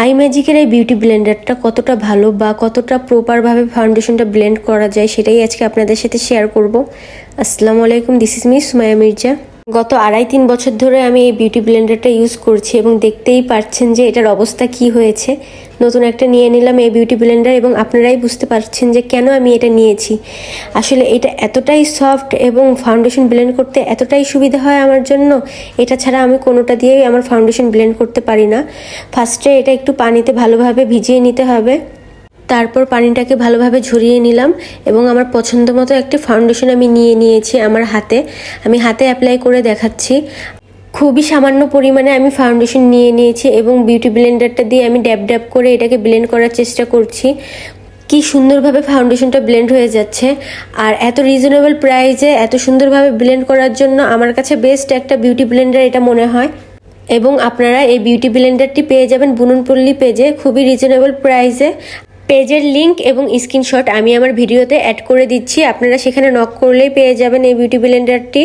আইম্যাজিকের এই বিউটি ব্লেন্ডারটা কতটা ভালো বা কতটা প্রপারভাবে ফাউন্ডেশনটা ব্লেন্ড করা যায় সেটাই আজকে আপনাদের সাথে শেয়ার করব। আসসালামু আলাইকুম, this is me Sumaiya Mirza. গত 2.5-3 বছর ধরে আমি এই বিউটি ব্লেন্ডারটা ইউজ করছি এবং দেখতেই পাচ্ছেন যে এটার অবস্থা কি হয়েছে। নতুন একটা নিয়ে নিলাম এই বিউটি ব্লেন্ডার এবং আপনারাই বুঝতে পারছেন যে কেন আমি এটা নিয়েছি। আসলে এটা এতটাই সফট এবং ফাউন্ডেশন ব্লেন্ড করতে এতটাই সুবিধা হয় আমার জন্য, এটা ছাড়া আমি কোনোটা দিয়েই আমার ফাউন্ডেশন ব্লেন্ড করতে পারি না। ফার্স্টে এটা একটু পানিতে ভালোভাবে ভিজিয়ে নিতে হবে, তারপর পানিটাকে ভালোভাবে ঝরিয়ে নিলাম এবং আমার পছন্দ মতো একটি ফাউন্ডেশন আমি নিয়ে নিয়েছি আমার হাতে। আমি হাতে অ্যাপ্লাই করে দেখাচ্ছি। খুবই সামান্য পরিমাণে আমি ফাউন্ডেশন নিয়ে নিয়েছি এবং বিউটি ব্লেন্ডারটা দিয়ে আমি ড্যাব ড্যাব করে এটাকে ব্লেন্ড করার চেষ্টা করছি। কি সুন্দরভাবে ফাউন্ডেশনটা ব্লেন্ড হয়ে যাচ্ছে, আর এত রিজনেবল প্রাইসে এত সুন্দরভাবে ব্লেন্ড করার জন্য আমার কাছে বেস্ট একটা বিউটি ব্লেন্ডার এটা মনে হয়। এবং আপনারা এই বিউটি ব্লেন্ডারটি পেয়ে যাবেন বুননপল্লী পেজে খুবই রিজনেবল প্রাইসে। পেজের লিংক এবং স্ক্রিনশট আমি আমার ভিডিওতে অ্যাড করে দিচ্ছি, আপনারা সেখানে নক করলেই পেয়ে যাবেন এই বিউটি ব্লেন্ডারটি।